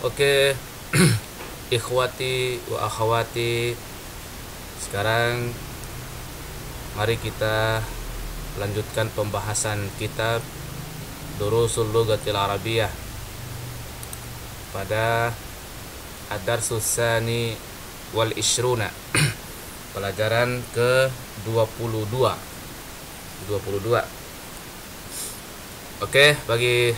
Oke, ikhwati wa akhwati, sekarang mari kita lanjutkan pembahasan kitab Durusul Lughatil Arabiyyah pada Ad-Darsus Tsani wal Ishruna, pelajaran ke-22. Oke, bagi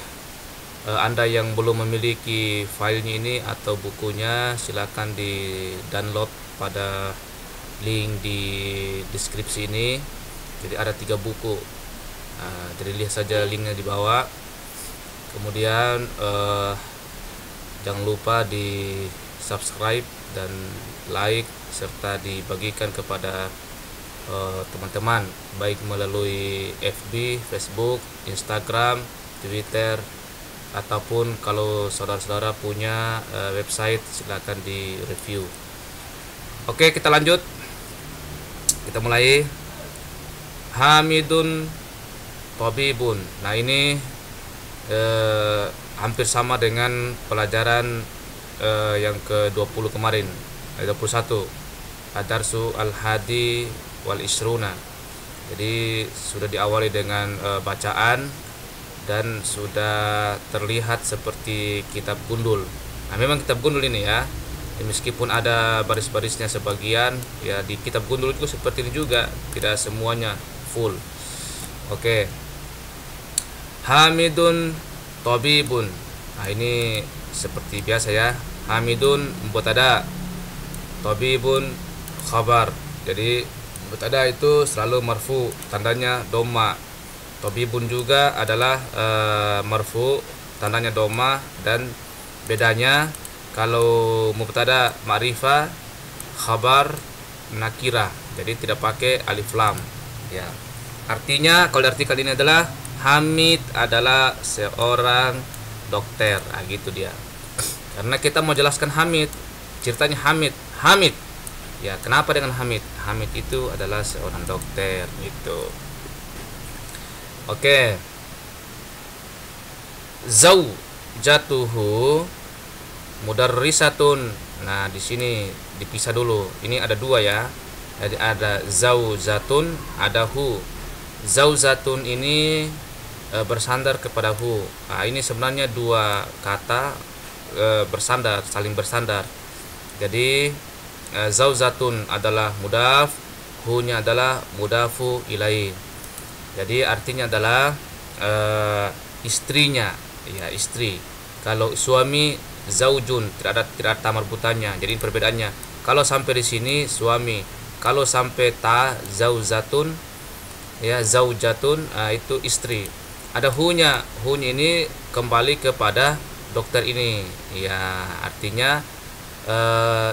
Anda yang belum memiliki filenya ini atau bukunya, silakan di download pada link di deskripsi ini. Jadi ada 3 buku. Jadi lihat saja linknya di bawah. Kemudian jangan lupa di subscribe dan like serta dibagikan kepada teman-teman, baik melalui FB, Facebook, Instagram, Twitter, ataupun kalau saudara-saudara punya website, silakan di review. Oke, kita lanjut. Kita mulai. Hamidun Tabibun. Nah, ini hampir sama dengan pelajaran yang ke-20 kemarin, 21. Ad-Darsu Al-Hadi wal Ishruna. Jadi sudah diawali dengan bacaan dan sudah terlihat seperti kitab gundul. Nah, memang kitab gundul ini ya, meskipun ada baris-barisnya sebagian, ya di kitab gundul itu seperti ini juga, tidak semuanya full. Oke. Hamidun Tabibun. Nah, ini seperti biasa ya. Hamidun mubtada, Tabibun khabar. Jadi mubtada itu selalu marfu, tandanya dhamma. Tabibun juga adalah marfu, tandanya dhamma, dan bedanya kalau mubtada ma'rifah, khabar nakirah, jadi tidak pakai alif lam ya. Artinya kalau artikel ini adalah Hamid adalah seorang dokter. Nah, gitu dia. Karena kita mau jelaskan Hamid, ceritanya Hamid ya, kenapa dengan Hamid? Hamid itu adalah seorang dokter gitu. Oke. Zaujatuhu mudarrisatun. Nah, di sini dipisah dulu. Ini ada 2 ya. Jadi ada zaujatun, ada hu. Zaujatun ini bersandar kepada hu. Nah, ini sebenarnya 2 kata bersandar, saling bersandar. Jadi zaujatun adalah mudaf, hu-nya adalah mudafu ilaih. Jadi artinya adalah istrinya, ya, istri. Kalau suami zaujun, tidak ada ta marbutannya. Jadi perbedaannya. Kalau sampai di sini suami, kalau sampai ta zaujatun, ya zaujatun, itu istri. Ada hu-nya. Hu-nya ini kembali kepada dokter ini. Ya, artinya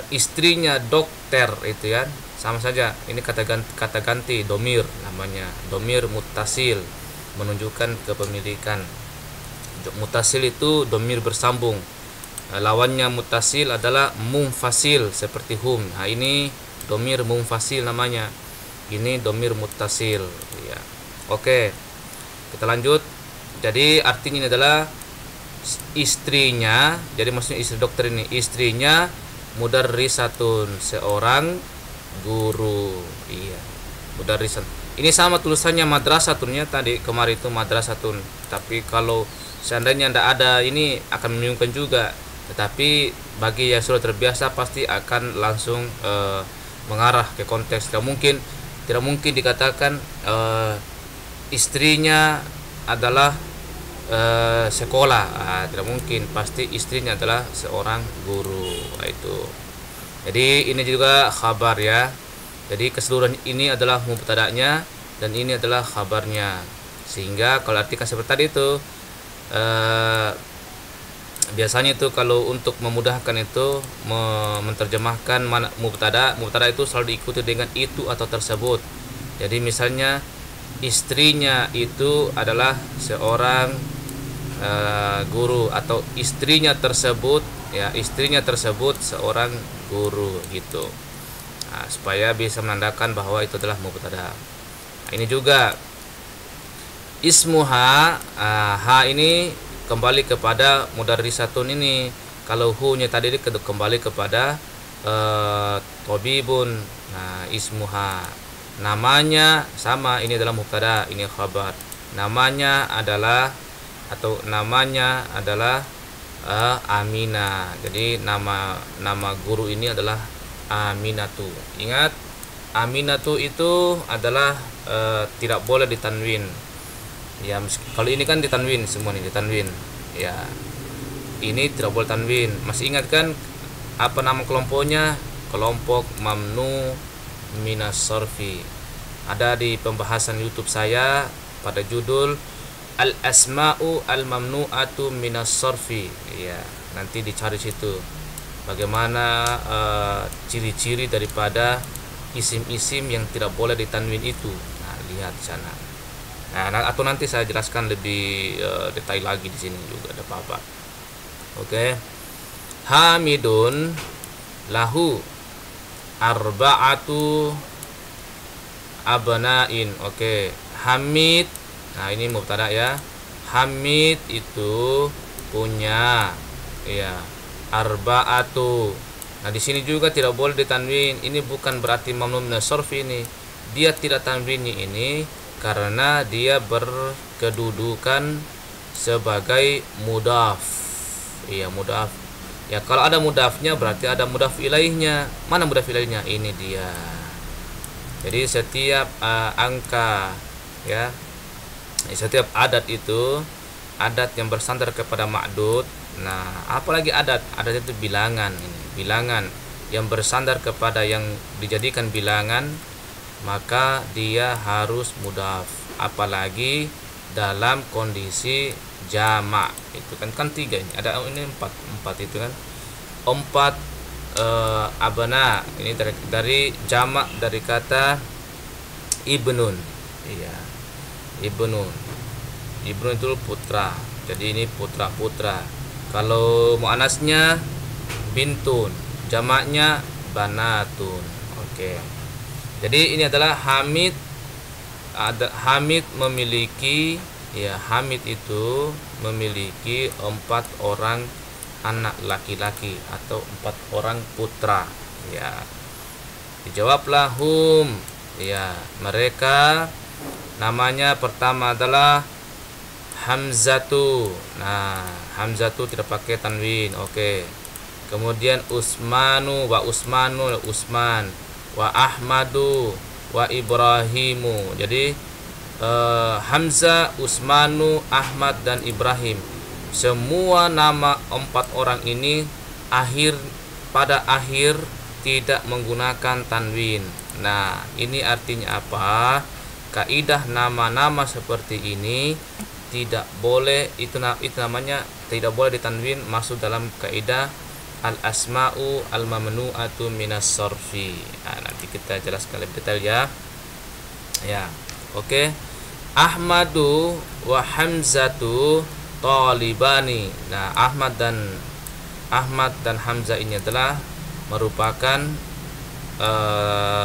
istrinya dokter itu ya. Sama saja, ini kata ganti domir namanya, domir muttasil, menunjukkan kepemilikan. Muttasil itu domir bersambung. Lawannya muttasil adalah munfasil seperti hum. Nah, ini domir munfasil namanya, ini domir muttasil ya. Oke, kita lanjut. Jadi artinya ini adalah istrinya, jadi maksudnya istri dokter ini, istrinya mudarrisatun, seorang guru. Iya, mudarrisan. Ini sama tulisannya madrasatun ya, tadi kemarin itu madrasatun. Tapi kalau seandainya tidak ada ini akan membingungkan juga. Tetapi bagi yang sudah terbiasa pasti akan langsung mengarah ke konteks. Tidak mungkin dikatakan istrinya adalah sekolah. Tidak mungkin, pasti istrinya adalah seorang guru. Itu. Jadi ini juga khabar ya. Jadi keseluruhan ini adalah mubtada'nya dan ini adalah khabarnya. Sehingga kalau artikan seperti tadi itu biasanya itu kalau untuk memudahkan itu menerjemahkan mana mubtada itu selalu diikuti dengan itu atau tersebut. Jadi misalnya istrinya itu adalah seorang guru, atau istrinya tersebut seorang guru gitu. Nah, supaya bisa menandakan bahwa itu adalah mubtada. Nah, ini juga ismuha, ha ini kembali kepada mudarrisatun ini. Kalau hu-nya tadi kembali kepada tabibun. Nah, ismuha. Namanya sama, ini adalah mubtada, ini khabar. Namanya adalah Amina. Jadi nama guru ini adalah Aminatu. Ingat, Aminatu itu adalah tidak boleh ditanwin. Ya, kalau ini kan ditanwin semua nih, ditanwin. Ya. Ini tidak boleh tanwin. Masih ingat kan apa nama kelompoknya? Kelompok mamnu minas sorfi. Ada di pembahasan YouTube saya pada judul al asma'u al mamnu'atu minas sorfi. Ya, nanti dicari situ bagaimana ciri-ciri daripada isim-isim yang tidak boleh ditanwin itu. Nah, lihat di sana. Nah, atau nanti saya jelaskan lebih detail lagi di sini juga, ada apa-apa. Oke. Hamidun lahu arba'atu abna'in. Oke. Hamid. Nah, ini mubtada ya. Hamid itu punya ya arba'atu. Nah, di sini juga tidak boleh ditanwin. Ini bukan berarti mamnu minas sarfi ini. Dia tidak tanwinnya ini karena dia berkedudukan sebagai mudhaf. Iya, mudhaf. Ya, kalau ada mudhafnya berarti ada mudhaf ilaihnya. Mana mudhaf ilaihnya? Ini dia. Jadi setiap angka ya, setiap adat itu adat yang bersandar kepada ma'dud. Nah, apalagi adat itu bilangan. Ini bilangan yang bersandar kepada yang dijadikan bilangan, maka dia harus mudhaf. Apalagi dalam kondisi jamak, itu kan 3 ini, ada ini 4 itu kan 4 abana. Ini dari jamak dari kata ibnun. Iya, ibnun itu putra, jadi ini putra. Kalau muannasnya bintun, jamaknya banatun. Oke, jadi ini adalah Hamid. Hamid memiliki, ya, Hamid itu memiliki 4 orang anak laki-laki atau 4 orang putra. Ya, dijawablah hum. Ya, mereka. Namanya pertama adalah Hamzatu. Nah, Hamzatu tidak pakai tanwin. Oke. Kemudian Usmanu, Usman, wa Ahmadu, wa Ibrahimu. Jadi Hamzah, Usmanu, Ahmad dan Ibrahim, semua nama 4 orang ini pada akhir tidak menggunakan tanwin. Nah, ini artinya apa? Kaidah nama-nama seperti ini tidak boleh, itu namanya tidak boleh ditanwin, masuk dalam kaidah al asma'u al mamnu'atu minas sarfi. Nah, nanti kita jelaskan lebih detail ya. Ya, oke. Ahmadu wa Hamzatu talibani. Nah, Ahmad dan Hamzah ini adalah merupakan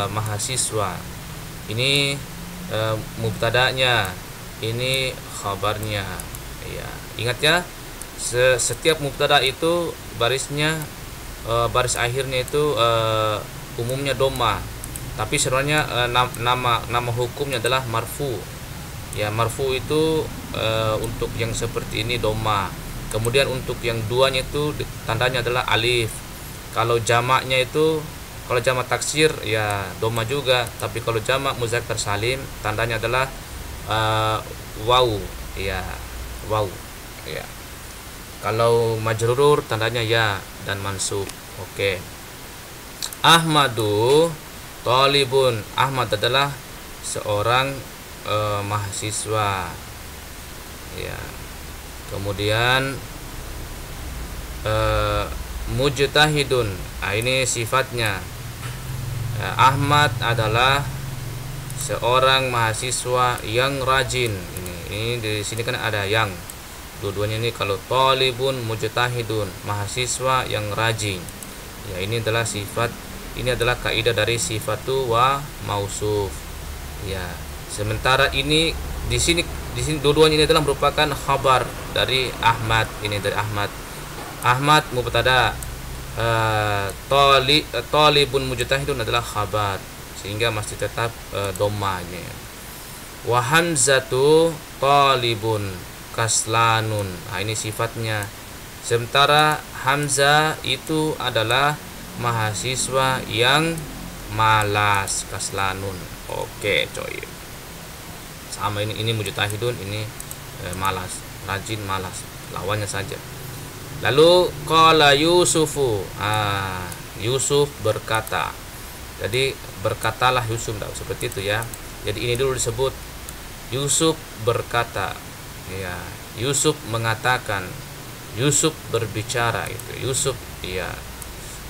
mahasiswa. Ini mubtadanya, ini khabarnya. Ya, ingat ya, setiap mubtada itu barisnya baris akhirnya itu umumnya dhamma, tapi sebenarnya nama hukumnya adalah marfu. Ya, marfu itu untuk yang seperti ini dhamma. Kemudian untuk yang duanya itu tandanya adalah alif. Kalau jamaknya itu, kalau jamak taksir ya dhamma juga, tapi kalau jamak muzakkar salim tandanya adalah waw. Ya, waw. Ya. Kalau majrurur tandanya ya dan mansub. Oke. Ahmadu talibun. Ahmad adalah seorang mahasiswa. Ya. Kemudian mujtahidun. Nah, ini sifatnya. Ahmad adalah seorang mahasiswa yang rajin. Ini di sini kan ada yang. Dua-duanya ini, kalau talibun, mujtahidun, mahasiswa yang rajin. Ya, ini adalah sifat, ini adalah kaidah dari sifatu wa mausuf. Ya, sementara ini di sini dua-duanya ini adalah merupakan khabar dari Ahmad. Ini dari Ahmad. Ahmad mubtada, talibun mujtahidun adalah khabar, sehingga masih tetap dhammahnya. Wa hamzatu talibun kaslanun. Nah, ini sifatnya. Sementara Hamzah itu adalah mahasiswa yang malas, kaslanun. Oke, coy. Sama ini mujtahidun, ini malas, rajin, malas. Lawannya saja. Lalu qala Yusufu. Yusuf berkata. Jadi berkatalah Yusuf, seperti itu ya. Jadi ini dulu disebut Yusuf berkata. Ya, Yusuf mengatakan. Yusuf berbicara itu. Yusuf ya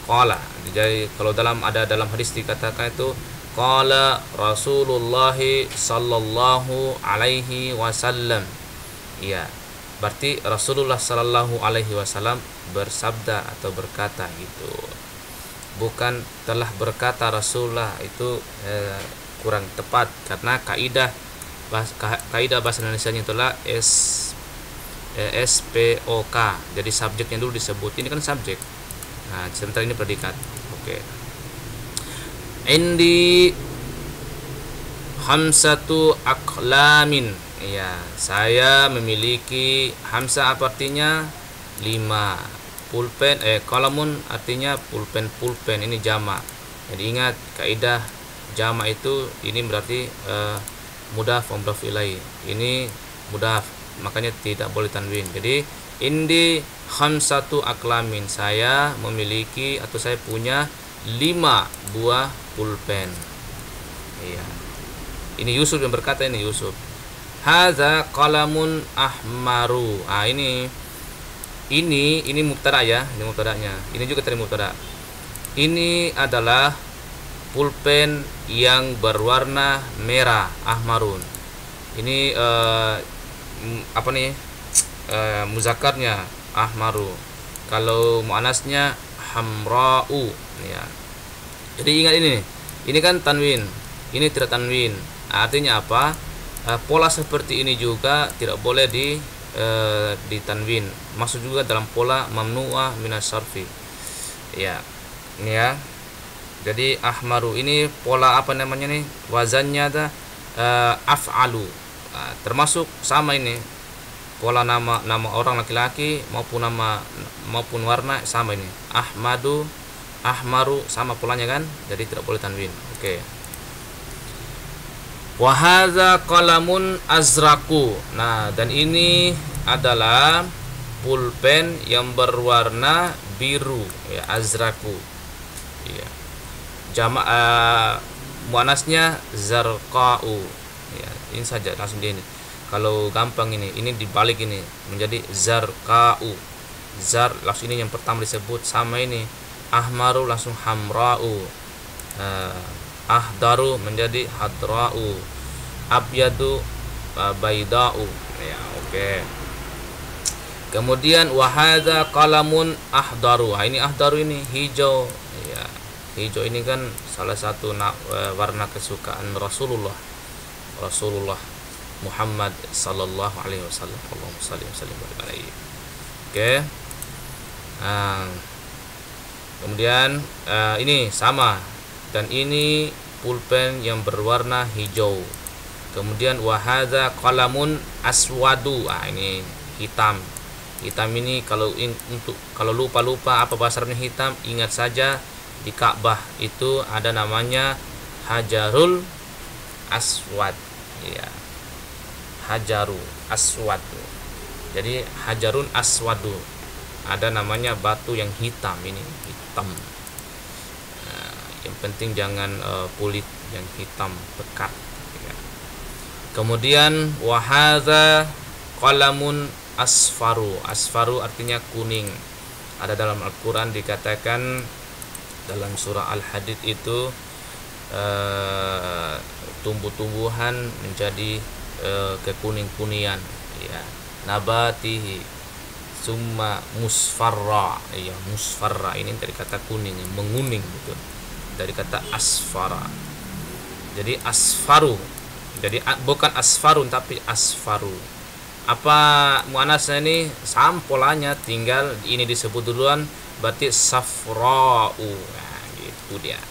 qala. Jadi kalau dalam hadis dikatakan itu qala Rasulullah sallallahu alaihi wasallam. Ya, berarti Rasulullah sallallahu alaihi wasallam bersabda atau berkata gitu. Bukan telah berkata Rasulullah, itu kurang tepat karena kaidah bahasa Indonesianya itulah SPOK. Jadi subjeknya dulu disebut. Ini kan subjek. Nah, sementara ini predikat. Oke. Indi hamsatu aqlamin. Ya, saya memiliki hamzah, apa artinya? 5. Pulpen, qalamun artinya pulpen. Ini jamak. Jadi ingat kaidah jamak itu ini berarti mudhaf wa mudhaf ilaih. Ini mudhaf, makanya tidak boleh tanwin. Jadi indi khamsatu aklamin, saya memiliki atau saya punya 5 buah pulpen. Iya. Ini Yusuf yang berkata, ini Yusuf. Hadza qalamun ahmaru. Ini mubtada ya, ini mubtadanya. Ini juga tadi mubtada. Ini adalah pulpen yang berwarna merah, ahmarun. Ini muzakarnya ahmaru, kalau muannasnya hamra'u ya. Jadi ingat ini kan tanwin, ini tidak tanwin. Artinya apa? Pola seperti ini juga tidak boleh ditanwin, masuk juga dalam pola mamnu'ah minas sarfi ya. Ini ya. Jadi ahmaru ini pola apa namanya nih, wazannya ada af'alu. Termasuk sama ini pola nama orang laki-laki maupun warna sama ini. Ahmadu, ahmaru sama polanya kan, jadi tidak boleh tanwin. Oke. Wa hadza qalamun azraku. Nah, dan ini adalah pulpen yang berwarna biru ya, azraku. Ya. Jamak muannasnya zarqa'u. Ya, ini saja langsung di ini. Kalau gampang ini dibalik ini menjadi zarqa'u. Zar langsung ini yang pertama disebut, sama ini ahmaru langsung hamra'u. Ahdaru menjadi hadra'u. Abyadu bayda'u. Ya, oke. Kemudian wahadza qalamun ahdaru. Ini ahdaru ini hijau ya. Hijau ini kan salah satu warna kesukaan Rasulullah Muhammad sallallahu alaihi wasallam. Allahumma shalli wa sallim alaihi. Oke. Kemudian ini sama, dan ini pulpen yang berwarna hijau. Kemudian wahadza qalamun aswadu. Ini hitam. Hitam ini kalau lupa apa bahasa Arabnya hitam, ingat saja di Ka'bah itu ada namanya Hajarul Aswad ya. Hajaru Aswad. Jadi Hajarun Aswadu, ada namanya batu yang hitam, ini hitam. Yang penting jangan kulit yang hitam pekat ya. Kemudian wahadza qalamun asfaru. Asfaru artinya kuning. Ada dalam Al-Quran dikatakan dalam surah Al-Hadid itu tumbuh-tumbuhan menjadi kekuning-kuningan ya. Nabatihi summa musfarra ya. Musfarra ini dari kata kuning, menguning gitu, dari kata asfara. Jadi asfaru, jadi bukan asfarun tapi asfaru apa muannasnya ini sama polanya, tinggal ini disebut duluan, berarti safra'u. Nah, gitu dia.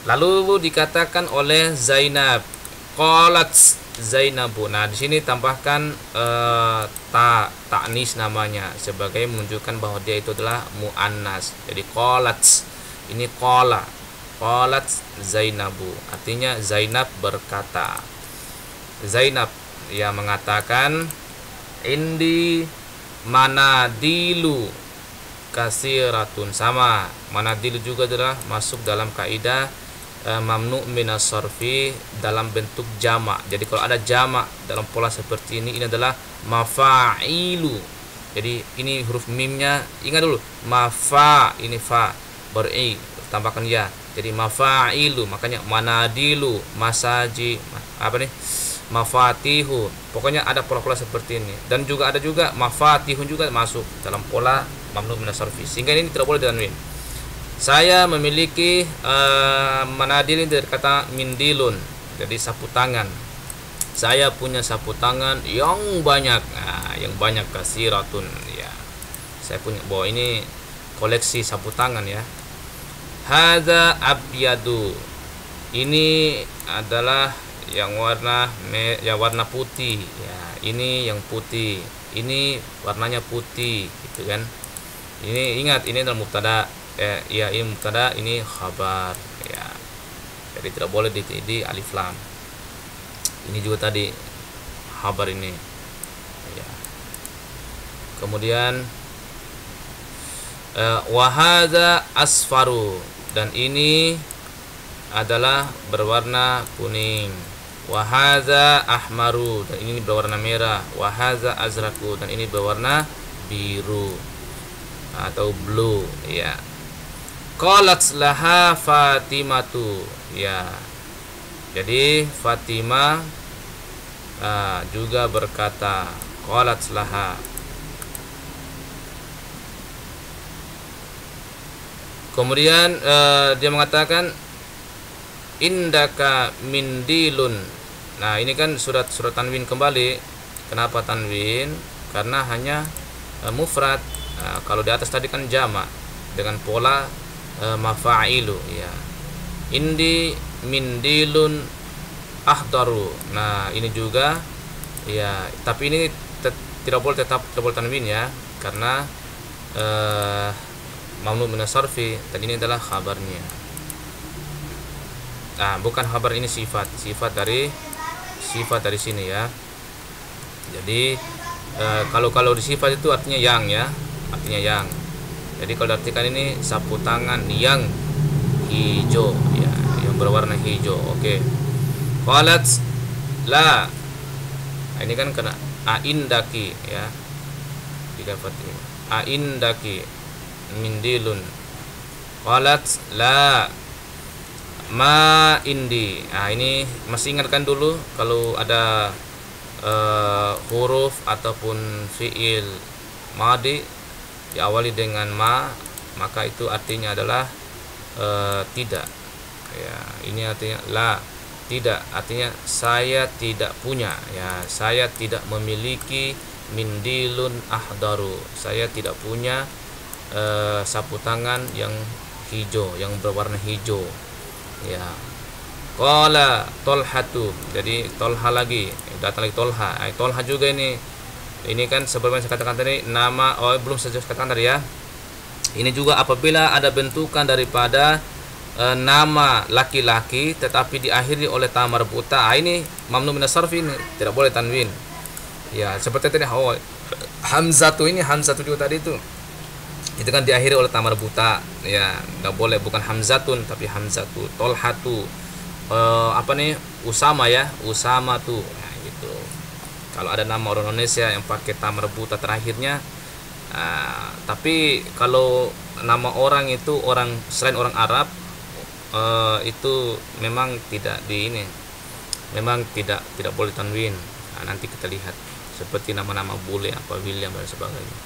Lalu dikatakan oleh Zainab, qalat Zainabu. Nah, di sini tambahkan ta'nis namanya sebagai menunjukkan bahwa dia itu adalah muannas. Jadi qalat, ini qalat Zainabu, artinya Zainab berkata. Zainab yang mengatakan, indi manadilu kasiratun. Sama, manadilu juga adalah masuk dalam kaidah mamnu minas sarfi dalam bentuk jamak. Jadi kalau ada jamak dalam pola seperti ini adalah mafa'ilu. Jadi ini huruf mimnya, ingat dulu, ini fa baru tambahkan ya. Jadi mafa'ilu, makanya manadilu, masaji, mafatihu. Pokoknya ada pola-pola seperti ini. Dan juga ada juga mafatihun juga masuk dalam pola mamnu minas sarfi. Sehingga ini tidak boleh ditanwin. Saya memiliki manadil dari kata mindilun, jadi sapu tangan. Saya punya sapu tangan yang banyak. Nah, yang banyak kasiratun ya. Saya punya, bahwa ini koleksi sapu tangan ya. Hadza abyadu. Ini adalah yang warna warna putih ya. Ini yang putih. Ini warnanya putih gitu kan. Ini ingat, ini adalah mubtada. Ya, ini mubtada, ini khabar ya. Jadi tidak boleh di alif lam. Ini juga tadi khabar ini ya. Kemudian wa hadza asfaru, dan ini adalah berwarna kuning. Wa hadza ahmaru, dan ini berwarna merah. Wa hadza azraku, dan ini berwarna biru atau blue ya. Qalat laha Fatimatu ya. Jadi Fatimah juga berkata, qalat laha. Kemudian dia mengatakan indaka mindilun. Nah, ini kan surat tanwin kembali. Kenapa tanwin? Karena hanya mufrad. Kalau di atas tadi kan jamak dengan pola mafa'ilu ya. Indi mindilun ahdaru. Nah, ini juga ya, tapi ini tidak boleh tanwin ya, karena mamnu minas sarfi, dan ini adalah khabarnya. Nah, bukan khabar, ini sifat dari sini ya. Jadi kalau di sifat itu artinya yang ya, artinya yang. Jadi kalau diartikan ini sapu tangan yang hijau ya, yang berwarna hijau. Oke. Qalat la. Nah, ini kan kena aindaki ya. Didapati aindaki mindilun. Qalat la ma indi. Nah, ini masih ingatkan dulu kalau ada huruf ataupun fiil madi diawali dengan ma, maka itu artinya adalah tidak ya. Ini artinya la, tidak, artinya saya tidak punya ya, saya tidak memiliki mindilun ahdaru, saya tidak punya sapu tangan yang hijau, yang berwarna hijau ya. Qala Tolhatu, jadi Tolha lagi, datang lagi Tolha. Tolha juga ini kan sebelumnya saya katakan tadi nama, belum saya katakan tadi ya. Ini juga apabila ada bentukan daripada nama laki-laki tetapi diakhiri oleh ta marbuta, ini mamnu minas sarfi, ini tidak boleh tanwin. Ya, seperti tadi hamzatu, ini hamzatu juga tadi itu kan diakhiri oleh ta marbuta. Ya, enggak boleh, bukan hamzatun tapi hamzatu. Tolhatu Usama ya, Usama tuh. Nah, gitu. Kalau ada nama orang Indonesia yang pakai ta marbuta terakhirnya, tapi kalau nama orang itu selain orang Arab, itu memang tidak memang tidak boleh tanwin. Nah, nanti kita lihat seperti nama-nama bule, William dan sebagainya.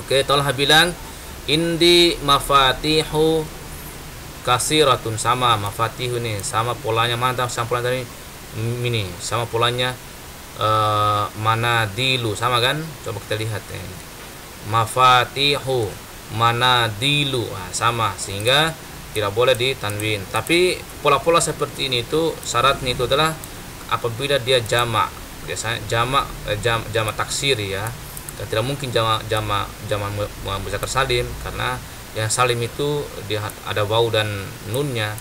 Oke, Tolha bilang indi mafatihu kasiratun. Sama mafatihu ini sama polanya, mana sama polanya tadi ini, sama polanya manadilu, sama kan? Coba kita lihat ya. Mafatihu, manadilu, nah, sama, sehingga tidak boleh ditanwin. Tapi pola-pola seperti ini itu syaratnya itu adalah apabila dia jamak, biasanya jamak taksir ya. Dan tidak mungkin jamak muzakkar salim, karena yang salim itu dia ada waw dan nunnya,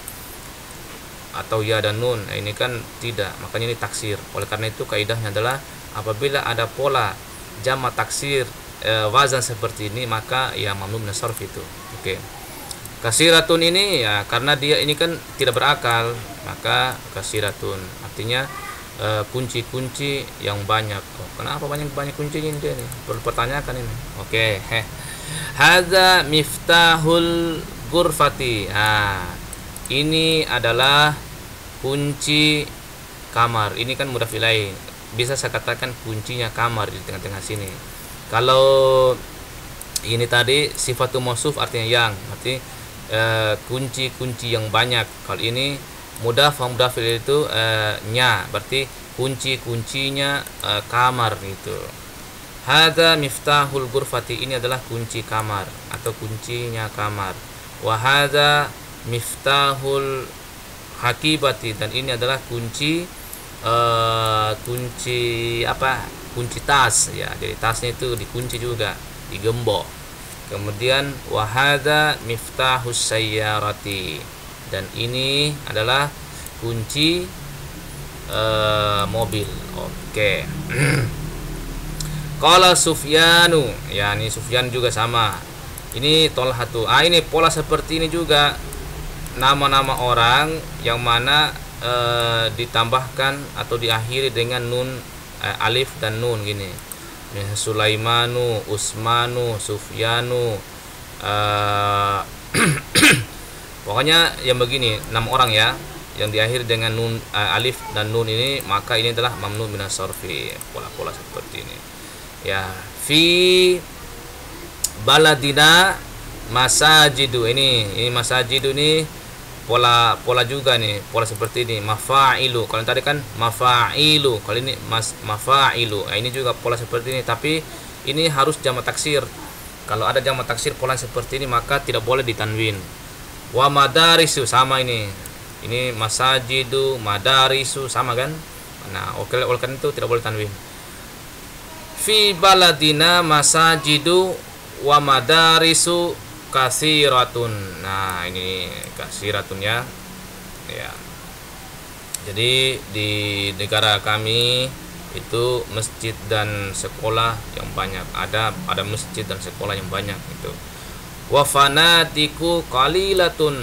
atau ya dan nun. Nah, ini kan tidak, makanya ini taksir. Oleh karena itu kaidahnya adalah apabila ada pola jamak taksir wazan seperti ini, maka ya mamnu min as-sarf itu. Oke. Kasiratun ini ya karena dia ini kan tidak berakal, maka kasiratun artinya kunci-kunci yang banyak. Oh, kenapa banyak kuncinya ini dia nih? Perlu pertanyakan ini. Oke. Hadza miftahul ghurfati. Nah, ini adalah kunci kamar. Ini kan mudhaf ilaih. Bisa saya katakan kuncinya kamar di tengah-tengah sini. Kalau ini tadi sifatu mausuf artinya yang, arti kunci-kunci yang banyak. Kalau ini mudhaf itu nya, berarti kunci-kuncinya kamar itu. Hadza miftahul ghurfati, ini adalah kunci kamar atau kuncinya kamar. Wa hadza miftahul hakibati, dan ini adalah kunci kunci tas ya. Jadi tasnya itu dikunci juga, digembok. Kemudian wahada miftahus sayyarati, dan ini adalah kunci mobil. Oke. Qala Sufyanu, ya ini Sufyan juga sama. Ini Tolhatu. Ini pola seperti ini juga, nama-nama orang yang mana ditambahkan atau diakhiri dengan nun, alif dan nun gini. Sulaimanu, Usmanu, Sufyanu, pokoknya yang begini, 6 orang ya, yang diakhiri dengan nun, alif dan nun ini, maka ini adalah mamnu min as-sarfi. Pola-pola seperti ini ya. Fi baladina masajidu, ini masajidu ini pola juga nih, pola seperti ini. Mafa'ilu, kalau tadi kan mafa'ilu, kalau ini mafa'ilu. Nah, ini juga pola seperti ini, tapi ini harus jamak taksir. Kalau ada jamak taksir pola seperti ini, maka tidak boleh ditanwin. Wa madarisu, sama ini masajidu, madarisu, sama kan? Nah, oleh karena itu tidak boleh tanwin. Fi baladina masajidu wa madarisu kasiratun. Nah, ini kasiratun ya. Jadi di negara kami itu masjid dan sekolah yang banyak. Ada masjid dan sekolah yang banyak itu. Wa fanadiku qalilatun.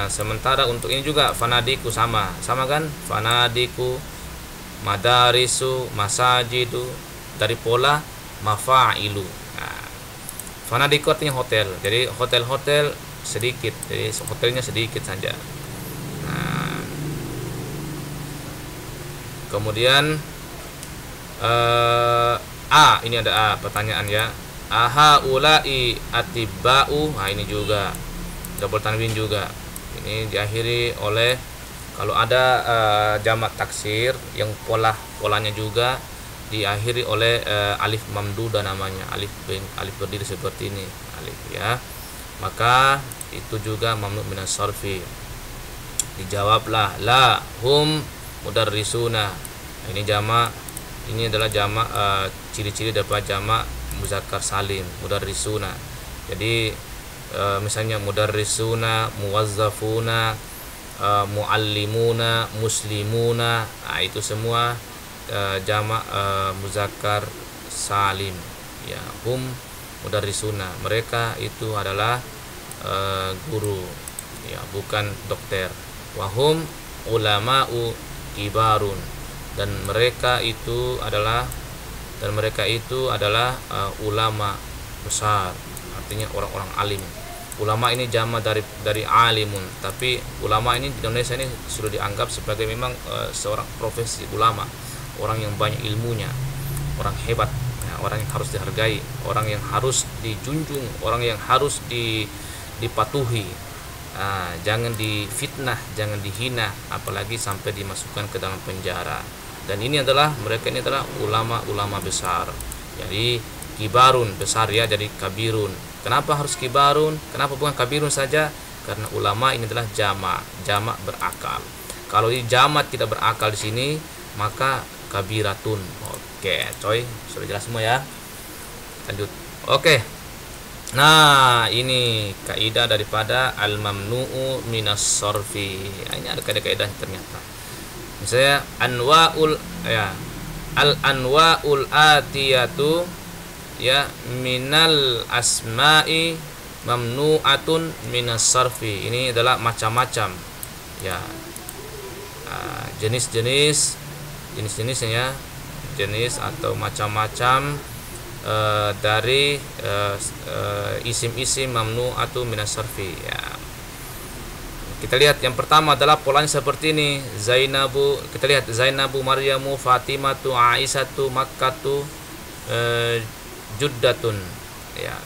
Sementara untuk ini juga fanadiku sama kan? Fanadiku, madarisu, masajidu, dari pola mafa'ilu. Fanadiku artinya hotel. Jadi hotel-hotel sedikit. Jadi hotelnya sedikit saja. Nah, kemudian ini ada pertanyaan ya. Aha ulai atibau. Nah, ini juga double tanwin juga. Ini diakhiri oleh, kalau ada jamak taksir yang polanya juga diakhiri oleh alif mamduda namanya, alif berdiri seperti ini, alif ya, maka itu juga mamnu min as-sarfi. Dijawablah la hum mudarrisuna. Ini jamak, ini adalah jamak, ciri-ciri dapat jamak muzakkar salim, mudarrisuna. Jadi misalnya mudarrisuna, muwazzafuna, muallimuna, muslimuna, itu semua jamak muzakkar salim ya. Hum mudarrisuna, mereka itu adalah guru ya, bukan dokter. Wahum ulama'u kibarun, dan mereka itu adalah ulama besar, artinya orang-orang alim. Ulama ini jamak dari alimun, tapi ulama ini di Indonesia ini sudah dianggap sebagai memang seorang profesi ulama, orang yang banyak ilmunya, orang hebat ya, orang yang harus dihargai, orang yang harus dijunjung, orang yang harus dipatuhi. Jangan difitnah, jangan dihina, apalagi sampai dimasukkan ke dalam penjara. Dan ini adalah mereka ini adalah ulama-ulama besar. Jadi kibarun besar ya, jadi kabirun. Kenapa harus kibarun? Kenapa bukan kabirun saja? Karena ulama ini adalah jamak berakal. Kalau ini jamak tidak berakal di sini, maka kabiratun. Oke, coy, sudah jelas semua ya. Lanjut. Oke. Nah, ini kaidah daripada al-mamnu'u minas sarfi. Ini ada kaidah-kaidah ternyata. Misalnya anwaul ya, al-anwaul atiyatu ya minal asma'i mamnu'atun minas sarfi. Ini adalah macam-macam ya, jenis-jenisnya, jenis atau macam-macam dari isim-isim mamnu'atun minas sarfi ya. Kita lihat yang pertama adalah polanya seperti ini. Zainabu, kita lihat Zainabu, Maryamu, Fatimatu, Aisyatu, Makkatu, Juddatun ya,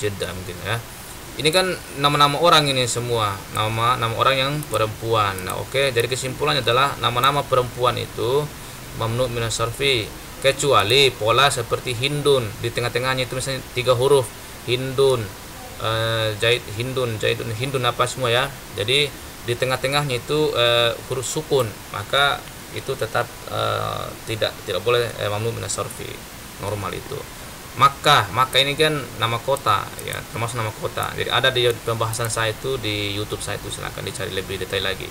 Jeddah mungkin ya. Ini kan nama-nama orang ini semua, nama orang yang perempuan. Nah, oke, jadi kesimpulannya adalah nama-nama perempuan itu mamnu' minas sarfi, kecuali pola seperti Hindun, di tengah-tengahnya itu misalnya 3 huruf, Hindun, Hindun apa semua ya. Jadi di tengah-tengahnya itu huruf sukun, maka itu tetap tidak boleh mamnu' minas sarfi, normal itu. Makkah ini kan nama kota ya, termasuk nama kota. Jadi ada di pembahasan saya itu di YouTube saya itu, silahkan dicari lebih detail lagi.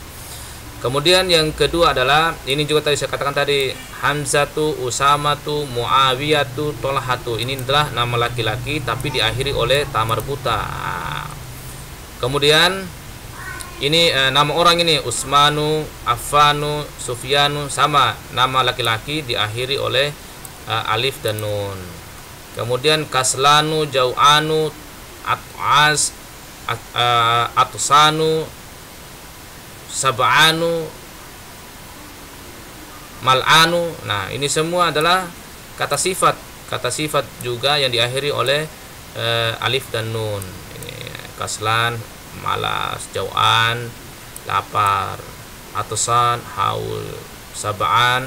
Kemudian yang kedua adalah ini juga tadi saya katakan tadi, Hamzatu, Usamatu, Muawiyatu, Tolhatu. Ini adalah nama laki-laki tapi diakhiri oleh ta marbuta. Kemudian ini nama orang ini Usmanu, Affanu, Sufyanu, sama nama laki-laki diakhiri oleh alif dan nun. Kemudian Kaslanu, Jau'anu, At'as, Atsanu, Sab'anu, Mal'anu. Nah, ini semua adalah kata sifat juga yang diakhiri oleh alif dan nun. Ini kaslan, malas, jau'an, lapar, atsan, haul, sab'an,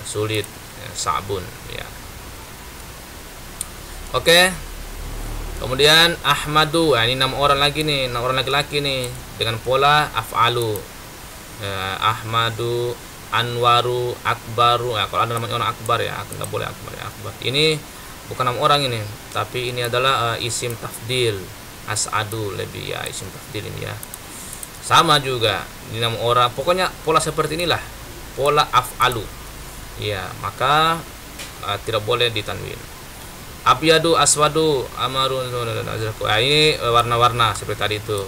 sulit, sabun ya. Oke. Kemudian Ahmadu, ini nama orang lagi nih, nama orang laki-laki nih dengan pola af'alu. Ahmadu, Anwaru, Akbaru. Ya, kalau ada namanya orang Akbar ya, nggak boleh Akbar ya, Akbar. Ini bukan nama orang ini, tapi ini adalah isim tafdil. As'adu lebih ya, isim tafdil ini ya. Sama juga ini nama orang. Pokoknya pola seperti inilah, pola af'alu. Ya, maka tidak boleh ditanwin. Abyadu, aswadu, amarun. Ini warna-warna seperti tadi itu.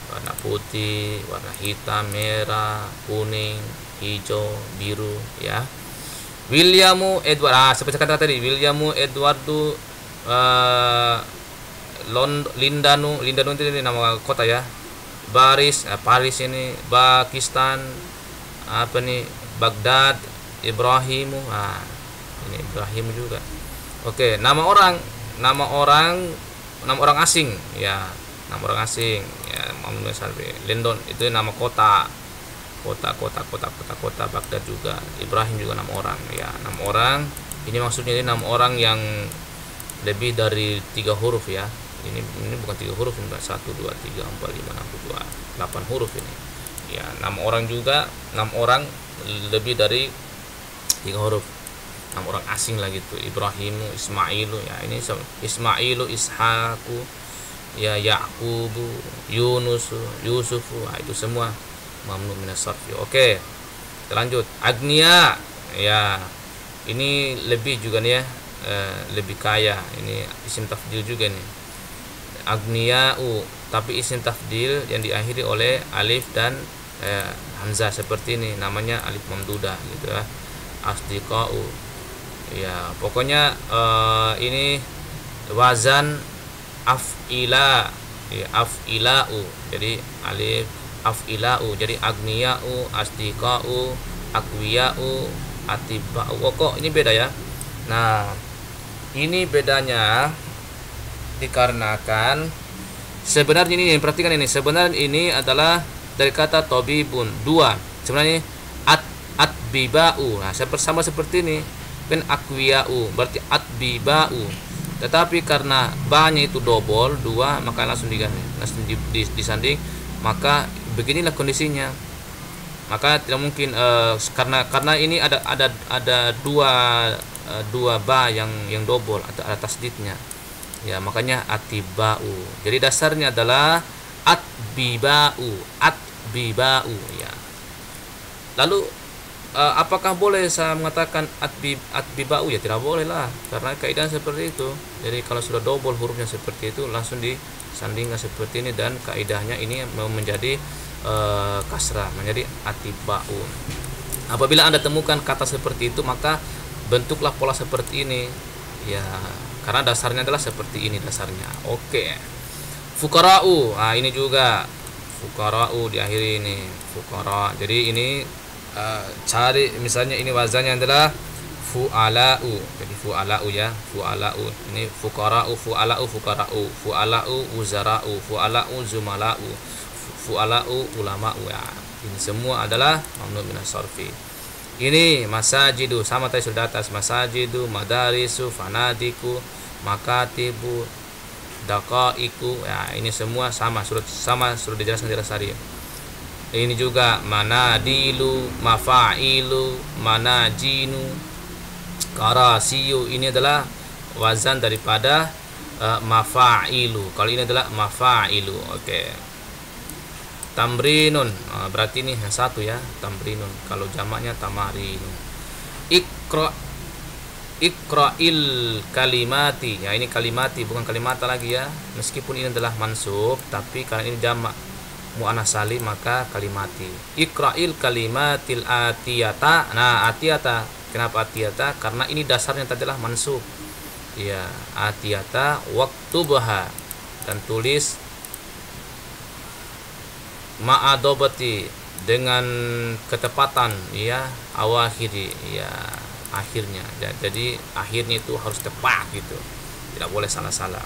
Warna putih, warna hitam, merah, kuning, hijau, biru ya. Williamu, Edward. Seperti kata tadi, Williamu, Edwardu, Lindanu itu ini nama kota ya. Paris ini, Pakistan, apa nih, Baghdad, Ibrahimu. Ini Ibrahim juga. Oke, nama orang asing ya, nama orang asing ya, London itu nama kota, Baghdad juga, Ibrahim juga nama orang ya, nama orang. Ini maksudnya ini nama orang yang lebih dari 3 huruf ya. Ini bukan 3 huruf, ini 1 2 3 4 5 6 7 8 huruf ini. Ya, nama orang juga, nama orang lebih dari 3 huruf. Nama orang asing lagi tuh, Ibrahimu, Ismailu ya, ini Ismailu, Ishaku ya, Yaqubu, Yunusu, Yusufu. Itu semua mamnu minas sarfi. Oke, kita lanjut. Agnia ya, ini lebih juga nih ya, lebih kaya. Ini isim tafdil juga nih, Agnia'u, tapi isim tafdil yang diakhiri oleh alif dan hamzah seperti ini, namanya alif mamdudah gitu ya. Asdiqa'u ya, pokoknya ini wazan af'ila ya, af'ila'u, jadi alif af'ila'u, jadi agniya'u, asdiqa'u, akwiya'u, atiba'u. Kok ini beda ya. Nah, ini bedanya dikarenakan sebenarnya ini, perhatikan ini, sebenarnya ini adalah dari kata tobibun, 2. Sebenarnya atbiba'u. Nah, sama seperti ini kan akwiya'u, berarti atbiba'u. Tetapi karena ba-nya itu double, dua, maka langsung diganti, langsung disanding. Maka beginilah kondisinya. Maka tidak mungkin karena ini ada dua ba yang double atau ada tasdidnya. Ya, makanya atibau. Jadi dasarnya adalah atbibau, atbibau ya. Lalu apakah boleh saya mengatakan atbibau? Ya tidak boleh lah, karena kaidah seperti itu. Jadi kalau sudah double hurufnya seperti itu langsung disandingkan seperti ini, dan kaidahnya ini menjadi kasrah, menjadi atibau. Apabila Anda temukan kata seperti itu, maka bentuklah pola seperti ini ya, karena dasarnya adalah seperti ini dasarnya. Oke. Fuqara'u. Nah, ini juga fuqara'u diakhiri ini fuqara. Jadi ini cari misalnya ini wazannya adalah fu'ala'u. Jadi fu'ala'u ya, fu'ala'u. Ini fuqara'u, fu'ala'u, fuqara'u, fu'ala'u, wuzara'u, fu'ala'u, zumala'u, fu'ala'u, ulama'u ya. Ini semua adalah mamnu minas sarfi. Ini masajidu, sama tadi sudah atas, masajidu, madarisu, fanadiku, makatibu, daqaiku ya, ini semua sama sudah dijelaskan di Rasari. Ini juga manadilu, mafa'ilu, manajinu, karasiyu. Ini adalah wazan daripada mafa'ilu. Kalau ini adalah mafa'ilu. Oke. Tamrinun, berarti ini yang satu ya, tamrinun. Kalau jamaknya tamarinu. Iqra'il kalimati. Ya, ini kalimati bukan kalimata lagi ya. Meskipun ini adalah mansub, tapi karena ini jamak muannas salim maka kalimati. Iqra'il kalimatil atiyata. Nah, atiyata. Kenapa atiyata? Karena ini dasarnya adalah mansub. Ya, atiyata waktubha, dan tulis ma'adobati dengan ketepatan ya, awakhiri ya, akhirnya ya. Jadi akhirnya itu harus tepat gitu, tidak boleh salah-salah.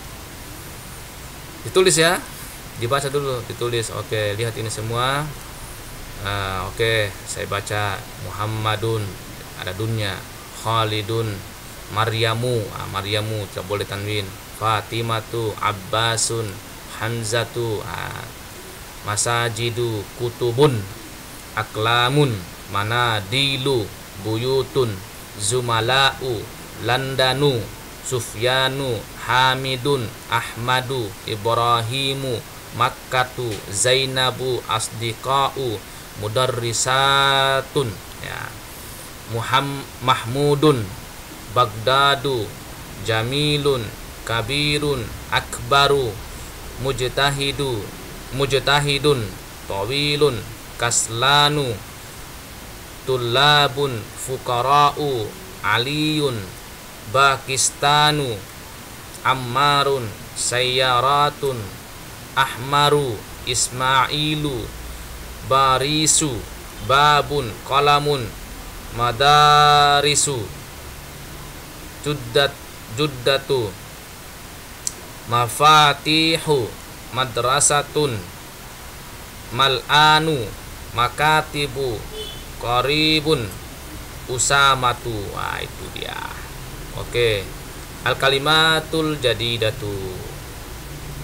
Ditulis ya, dibaca dulu, ditulis. Oke, lihat ini semua. Oke, saya baca Muhammadun, ada dunnya, Khalidun, Maryamu, Maryamu tidak boleh tanwin, Fatimatu, Abbasun, Hamzatu, masajidu, kutubun, aklamun, manadilu, buyutun, zumala'u, landanu, sufyanu, hamidun, ahmadu, ibrahimu, makkatu, zainabu, asdiqa'u, mudarrisatun ya, mahmudun, bagdadu, jamilun, kabirun, akbaru, mujtahidun, tawilun, kaslanu, tullabun, fuqara'u, aliyun, bakistanu, ammarun, sayyaratun, ahmaru, ismailu, barisu, babun, qalamun, madarisu, juddatu, mafatihu, madrasatun, mal'anu, makatibu, qaribun, usamatu. Wah, itu dia. Oke. Al kalimatul jadidatu.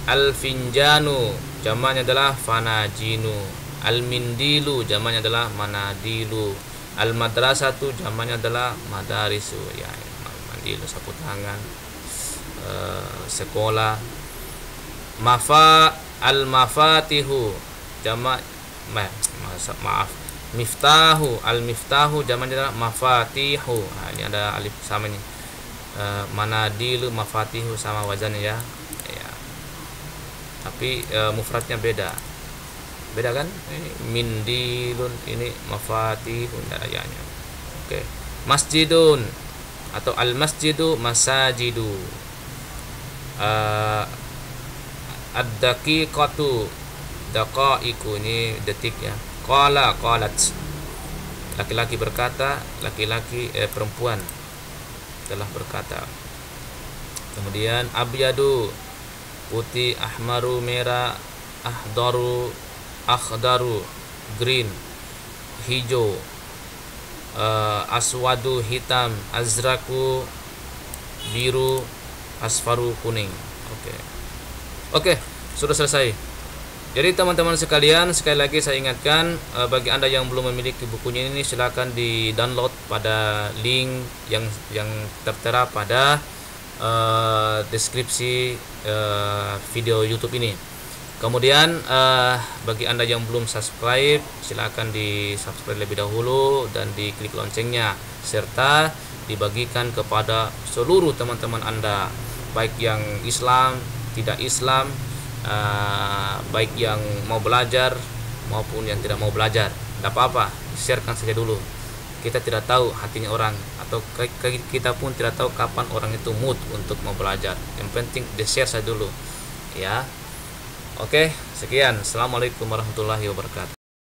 Al finjanu, jamaknya adalah fanajinu. Al mindilu, jamaknya adalah manadilu. Al madrasatu, jamaknya adalah madarisu ya. Mandilu, sapu tangan, sekolah. Al mafatihu, jamak maaf, miftahu, al miftahu jamaknya adalah mafatihu. Nah, ini ada alif sama ini. Manadilu, mafatihu sama wazannya ya. Tapi mufradnya beda kan. Ini mindilun, ini mafatihun ayanya. Oke. Masjidun atau al masjidu, masajidu. Ad-daqiqatu, daqaiku, ini detik ya. Qalat, laki-laki berkata, perempuan telah berkata. Kemudian abyadu, putih, ahmaru, merah, akhdaru, green, hijau, aswadu hitam, azraku biru, asfaru kuning. Oke, sudah selesai. Jadi teman-teman sekalian, sekali lagi saya ingatkan, bagi Anda yang belum memiliki bukunya ini, silakan di-download pada link yang tertera pada deskripsi video YouTube ini. Kemudian bagi Anda yang belum subscribe, silakan di-subscribe lebih dahulu dan diklik loncengnya, serta dibagikan kepada seluruh teman-teman Anda, baik yang Islam, tidak Islam, baik yang mau belajar maupun yang tidak mau belajar. Tidak apa-apa, sharekan saja dulu. Kita tidak tahu hatinya orang, atau kita pun tidak tahu kapan orang itu mood untuk mau belajar. Yang penting di-share saja dulu, ya. Oke, sekian. Assalamualaikum warahmatullahi wabarakatuh.